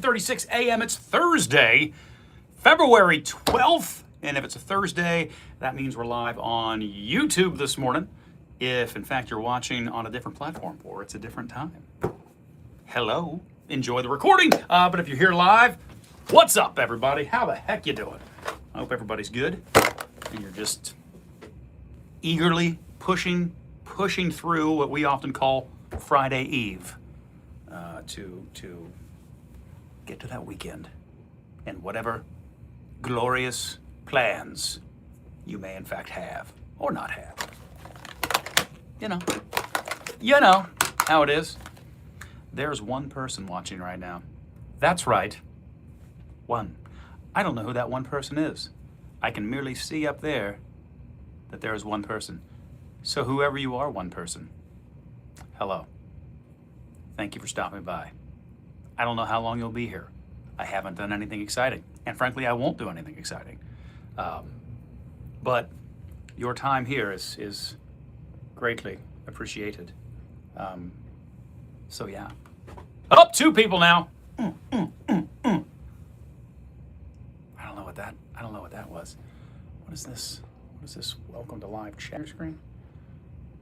36 a.m. It's Thursday, February 12th. And if it's a Thursday, that means we're live on YouTube this morning. If, in fact, you're watching on a different platform or it's a different time, hello, enjoy the recording. But if you're here live, what's up, everybody? How the heck you doing? I hope everybody's good and you're just eagerly pushing through what we often call Friday Eve to get to that weekend and whatever glorious plans you may in fact have or not have. You know how it is. There's one person watching right now. That's right, one. I don't know who that one person is. I can merely see up there that there is one person. So whoever you are, one person, hello. Thank you for stopping by. I don't know how long you'll be here. I haven't done anything exciting. And frankly, I won't do anything exciting. But your time here is greatly appreciated. So yeah. Up, two people now. I don't know what that was. What is this? What is this? Welcome to live chat screen?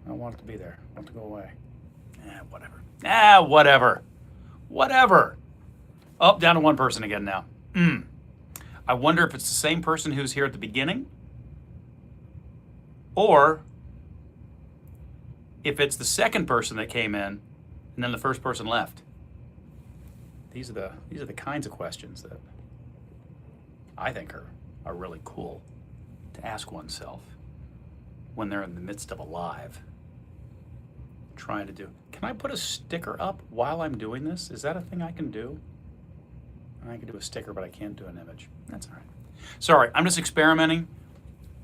I don't want it to be there. I want it to go away. Whatever. Up, down to one person again now. I wonder if it's the same person who was here at the beginning, or if it's the second person that came in and then the first person left. These are the kinds of questions that I think are really cool to ask oneself when they're in the midst of a live. Trying to do. Can I put a sticker up while I'm doing this? Is that a thing I can do? I can do a sticker, but I can't do an image. That's all right. Sorry, I'm just experimenting.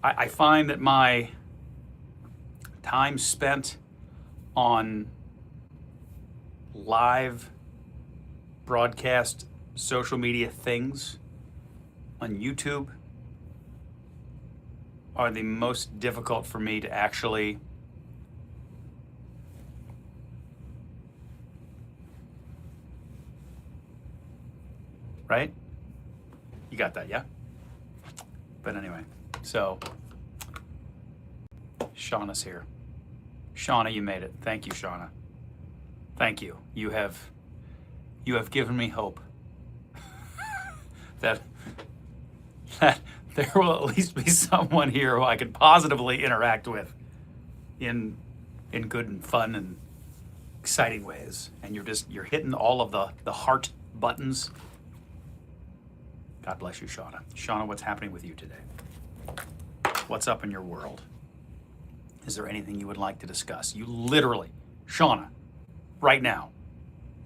I find that my time spent on live broadcast social media things on YouTube are the most difficult for me to actually right? You got that, yeah? But anyway, so Shauna's here. Shauna, you made it. Thank you, Shauna. Thank you. You have given me hope that there will at least be someone here who I can positively interact with in good and fun and exciting ways. And you're hitting all of the heart buttons. God bless you, Shauna. Shauna, what's happening with you today? What's up in your world? Is there anything you would like to discuss? You literally, Shauna, right now,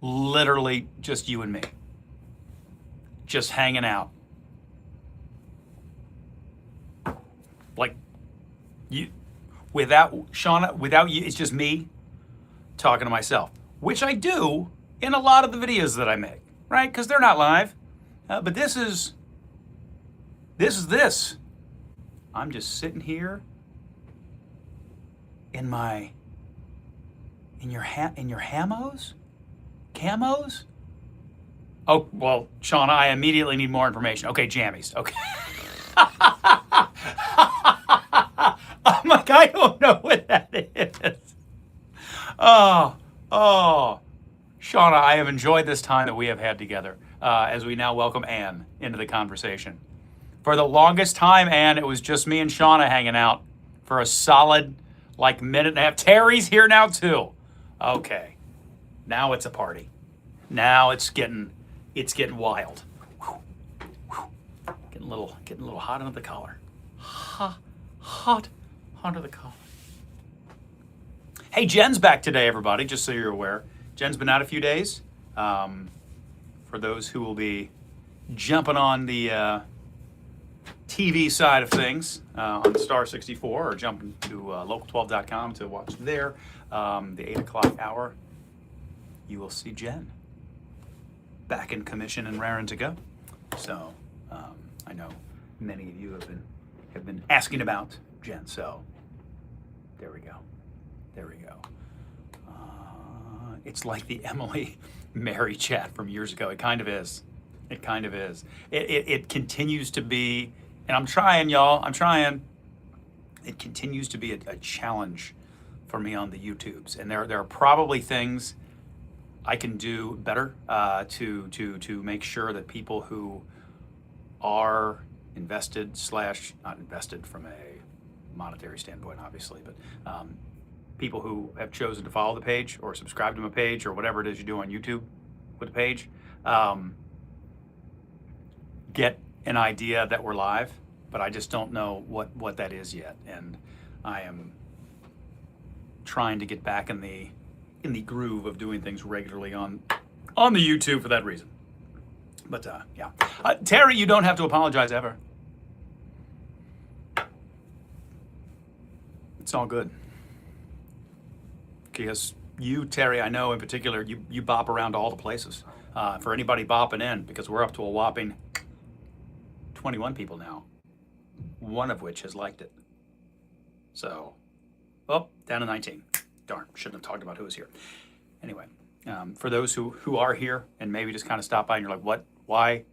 literally just you and me. Just hanging out. Like, you, Shauna, without you, it's just me talking to myself, which I do in a lot of the videos that I make, right? Because they're not live. But this is this. I'm just sitting here in your camos? Oh, well, Shauna, I immediately need more information. Okay, jammies. Okay. I'm like, I don't know what that is. Oh, Shauna, I have enjoyed this time that we have had together. As we now welcome Ann into the conversation. For the longest time, Ann, it was just me and Shauna hanging out for a solid, minute and a half. Terry's here now, too. Okay. Now it's a party. Now it's getting wild. Getting a little hot under the collar. Hot under the collar. Hey, Jen's back today, everybody, just so you're aware. Jen's been out a few days. For those who will be jumping on the TV side of things on Star 64 or jumping to local12.com to watch there, the 8 o'clock hour, you will see Jen back in commission and raring to go. So I know many of you have been asking about Jen. So there we go. It's like the Emily Mary chat from years ago. It kind of is. It kind of is. It continues to be, and I'm trying, y'all. I'm trying. It continues to be a challenge for me on the YouTubes, and there are probably things I can do better to make sure that people who are invested slash not invested from a monetary standpoint, obviously, but people who have chosen to follow the page or subscribe to my page or whatever it is you do on YouTube with the page, get an idea that we're live, but I just don't know what that is yet, and I am trying to get back in the groove of doing things regularly on the YouTube for that reason. But yeah, Terry, you don't have to apologize ever. It's all good. Because you, Terry, I know in particular, you bop around to all the places. For anybody bopping in, because we're up to a whopping 21 people now, one of which has liked it. So, oh, down to 19. Darn, shouldn't have talked about who was here. Anyway, for those who are here and maybe just kind of stop by and you're like, what? Why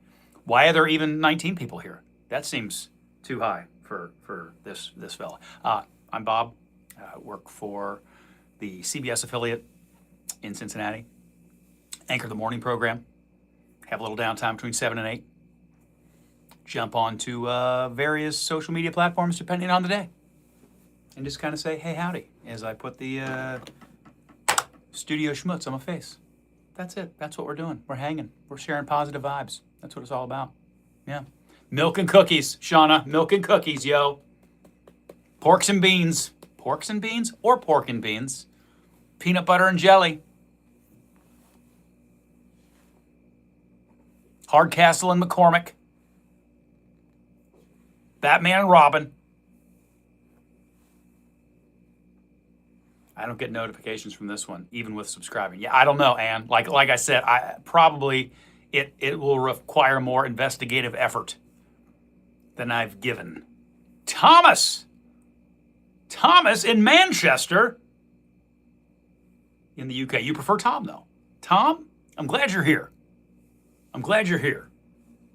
are there even 19 people here? That seems too high for this fella. I'm Bob. Work for the CBS affiliate in Cincinnati. Anchor the morning program. Have a little downtime between 7 and 8. Jump onto various social media platforms depending on the day. And just kind of say, hey, howdy, as I put the studio schmutz on my face. That's it. That's what we're doing. We're hanging. We're sharing positive vibes. That's what it's all about. Yeah. Milk and cookies, Shauna. Milk and cookies, yo. Porks and beans. Porks and beans or pork and beans. Peanut butter and jelly. Hardcastle and McCormick. Batman and Robin. I don't get notifications from this one, even with subscribing. Yeah, I don't know, Ann. Like I said, it will require more investigative effort than I've given. Thomas in Manchester, in the UK. You prefer Tom, though. Tom, I'm glad you're here.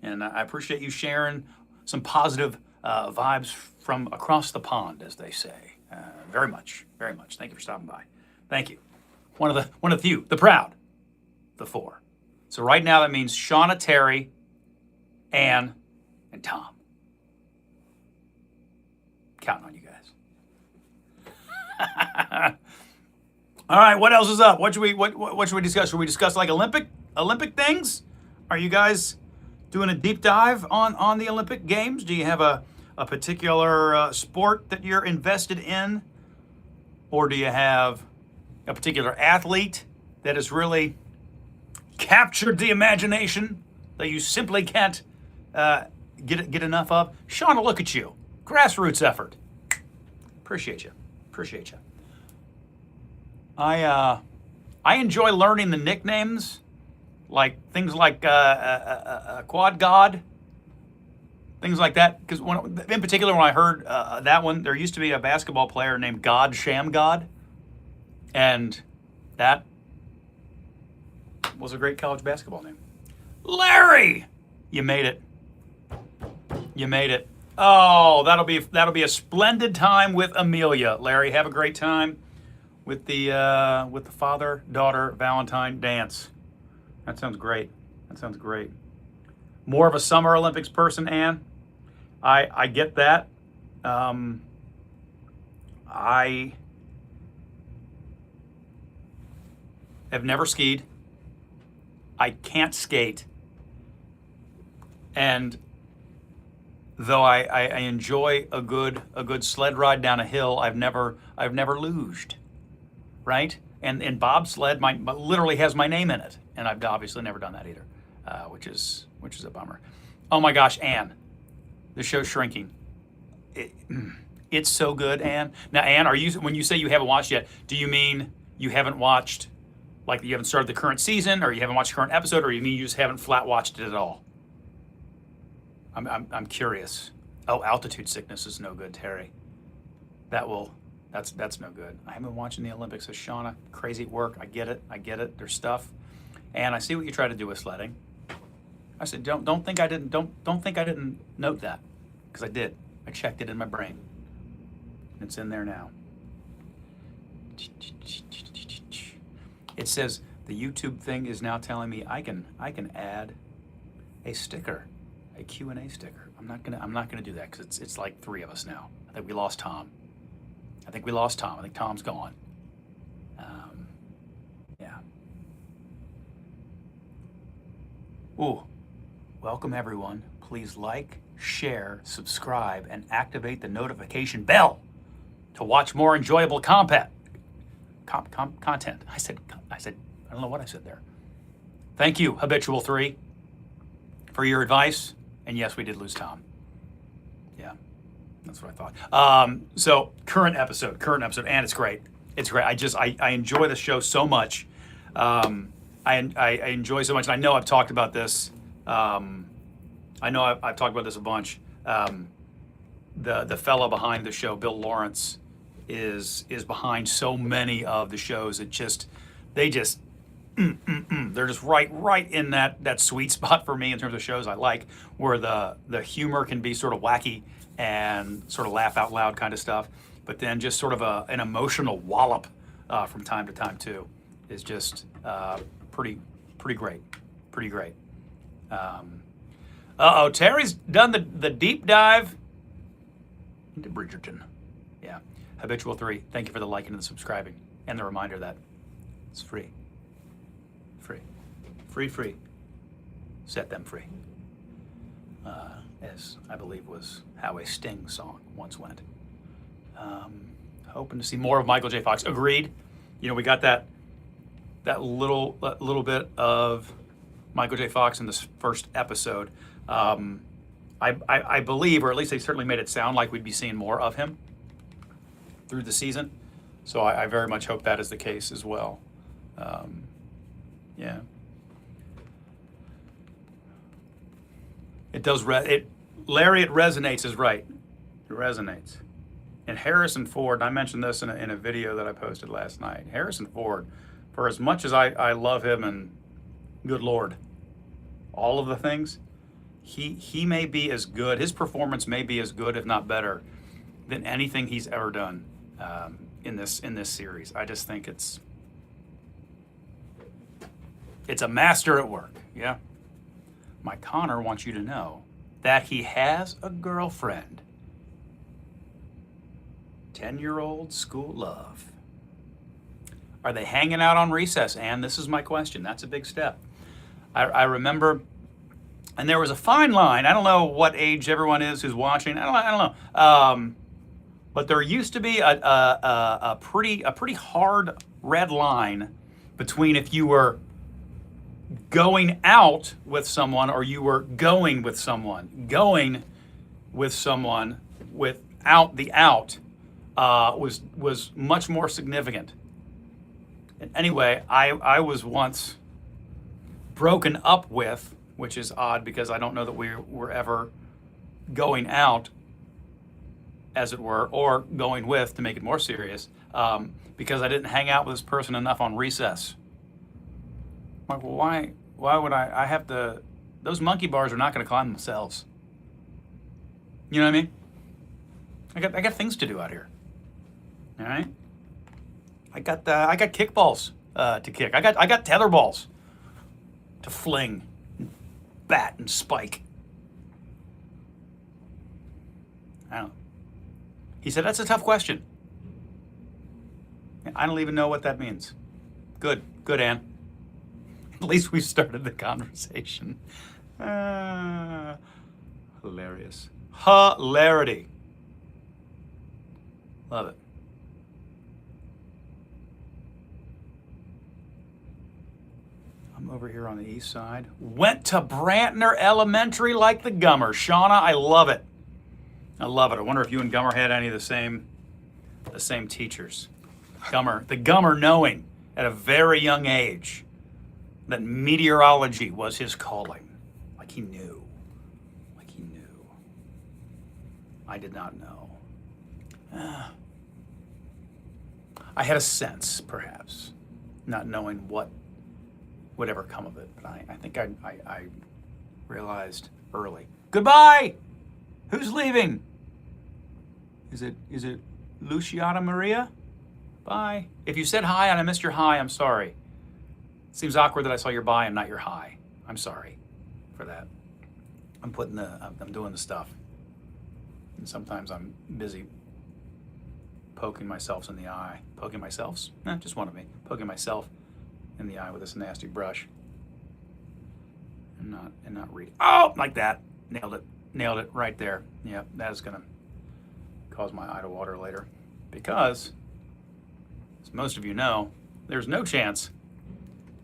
And I appreciate you sharing some positive vibes from across the pond, as they say. Very much. Thank you for stopping by. Thank you. One of the few, the proud, the four. So right now that means Shauna, Terry, Ann, and Tom. Counting on you guys. All right, what else is up? What should we discuss? Should we discuss like Olympic things? Are you guys doing a deep dive on the Olympic Games? Do you have a particular sport that you're invested in? Or do you have a particular athlete that has really captured the imagination that you simply can't get enough of? Shauna, look at you. Grassroots effort. Appreciate you. I enjoy learning the nicknames, like things like Quad God, things like that. Because in particular, when I heard that one, there used to be a basketball player named God Shamgod, and that was a great college basketball name. Larry, you made it. Oh, that'll be a splendid time with Amelia. Larry, have a great time with the father-daughter Valentine dance. That sounds great. More of a Summer Olympics person, Ann. I get that. I have never skied. I can't skate. And though I enjoy a good sled ride down a hill, I've never luged, right? And bobsled literally has my name in it, and I've obviously never done that either, which is a bummer. Oh my gosh, Ann, the show's shrinking. It's so good, Ann. Now, Ann, when you say you haven't watched yet, do you mean you haven't watched, like you haven't started the current season, or you haven't watched the current episode, or you mean you just haven't flat watched it at all? I'm curious. Oh, altitude sickness is no good, Terry. That's no good. I haven't been watching the Olympics with Shauna. Crazy at work. I get it. There's stuff. And I see what you try to do with sledding. I said, don't think I didn't note that, because I did. I checked it in my brain. It's in there now. It says the YouTube thing is now telling me I can add a sticker, a Q&A sticker. I'm not gonna do that because it's like 3 of us now. I think we lost Tom. I think Tom's gone. Yeah. Ooh, welcome everyone. Please like, share, subscribe, and activate the notification bell to watch more enjoyable content. I said, I don't know what I said there. Thank you, Habitual 3, for your advice. And yes, we did lose Tom. Yeah, that's what I thought. So current episode, and it's great. It's great. I enjoy the show so much. I enjoy so much. And I know I've talked about this. I know I've talked about this a bunch. The fella behind the show, Bill Lawrence, is behind so many of the shows. They're just right in that sweet spot for me in terms of shows I like, where the humor can be sort of wacky and sort of laugh out loud kind of stuff, but then just sort of an emotional wallop from time to time too is just pretty great. Terry's done the deep dive into Bridgerton. Yeah. Habitual 3, thank you for the liking and the subscribing and the reminder that it's free. Free. Set them free. As I believe was how a Sting song once went. Hoping to see more of Michael J. Fox. Agreed. You know, we got that little bit of Michael J. Fox in this first episode. I believe, or at least they certainly made it sound like we'd be seeing more of him through the season. So I very much hope that is the case as well. Yeah. It does. Larry, it resonates is right. It resonates. And Harrison Ford, and I mentioned this in a video that I posted last night. Harrison Ford, for as much as I love him and good Lord, all of the things, he may be as good, his performance may be as good, if not better, than anything he's ever done in this series. I just think it's a master at work. Yeah. Mike Connor wants you to know that he has a girlfriend. 10-year-old school love. Are they hanging out on recess? And this is my question. That's a big step. I remember, and there was a fine line. I don't know what age everyone is who's watching. I don't know. But there used to be a pretty hard red line between if you were going out with someone or you were going with someone. Going with someone without the out was much more significant. And anyway, I was once broken up with, which is odd because I don't know that we were ever going out, as it were, or going with, to make it more serious, because I didn't hang out with this person enough on recess. I'm like, well, why would I have to, those monkey bars are not going to climb themselves. You know what I mean? I got things to do out here. All right? I got kickballs to kick. I got tether balls to fling, bat and spike. I don't know. He said, that's a tough question. I don't even know what that means. Good, Ann. At least we started the conversation. Hilarious. Hilarity. Love it. I'm over here on the east side. Went to Brantner Elementary like the Gummer. Shauna, I love it. I wonder if you and Gummer had any of the same teachers. The Gummer knowing at a very young age that meteorology was his calling. Like he knew. I did not know. I had a sense, perhaps, not knowing what would ever come of it. But I think realized early. Goodbye! Who's leaving? Is it Luciana Maria? Bye. If you said hi and I missed your hi, I'm sorry. It seems awkward that I saw your bye and not your hi. I'm sorry for that. I'm doing the stuff. And sometimes I'm busy poking myself in the eye. Poking myself? Just one of me. Poking myself in the eye with this nasty brush. And not reading. Oh, like that. Nailed it right there. Yeah, that is gonna cause my eye to water later. Because, as most of you know, there's no chance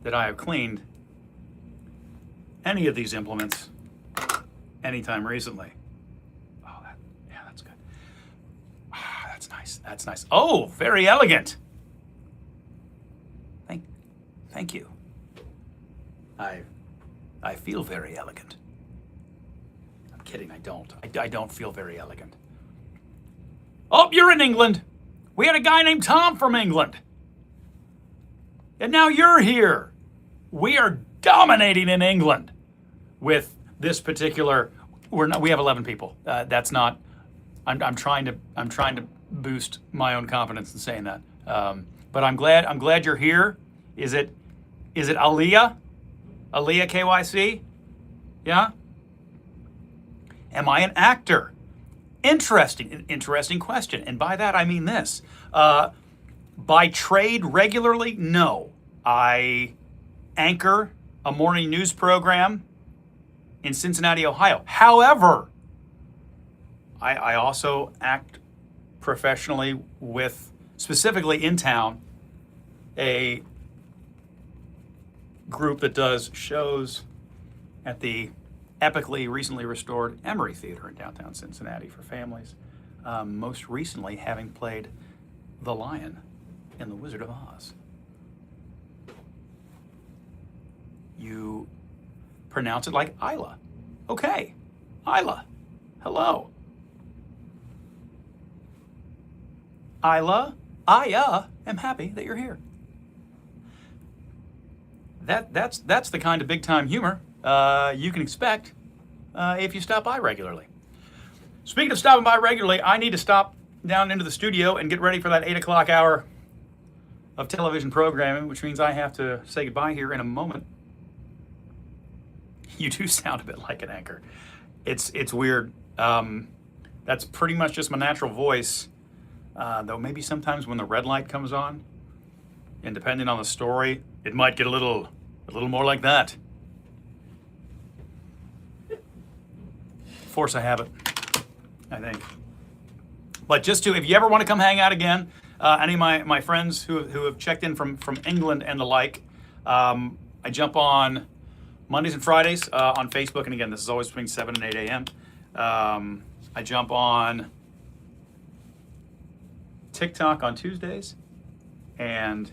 that I have cleaned any of these implements anytime recently. Oh, that's good. Ah, that's nice. That's nice. Oh, very elegant. Thank you. I feel very elegant. I'm kidding, I don't. I don't feel very elegant. Oh, you're in England. We had a guy named Tom from England. And now you're here. We are dominating in England with this particular. We have 11 people. That's not. I'm trying to boost my own confidence in saying that. But I'm glad you're here. Is it Aaliyah? Aaliyah KYC? Yeah. Am I an actor? Interesting question. And by that I mean this. By trade regularly, no. I anchor a morning news program in Cincinnati, Ohio. However, I also act professionally with, specifically in town, a group that does shows at the epically recently restored Emory Theater in downtown Cincinnati for families. Most recently having played the Lion in The Wizard of Oz. You pronounce it like Isla. Okay, Isla. Hello. Isla, I am happy that you're here. That's the kind of big time humor you can expect if you stop by regularly. Speaking of stopping by regularly, I need to stop down into the studio and get ready for that 8 o'clock hour of television programming, which means I have to say goodbye here in a moment. You do sound a bit like an anchor. It's weird. That's pretty much just my natural voice. Though maybe sometimes when the red light comes on, and depending on the story, it might get a little more like that. Force of habit, I think. But if you ever want to come hang out again, any of my friends who have checked in from England and the like, I jump on Mondays and Fridays on Facebook, and again, this is always between 7 and 8 a.m. I jump on TikTok on Tuesdays and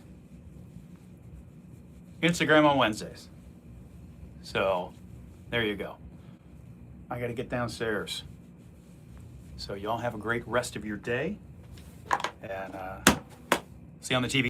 Instagram on Wednesdays. So there you go. I got to get downstairs. So y'all have a great rest of your day, and see you on the TV.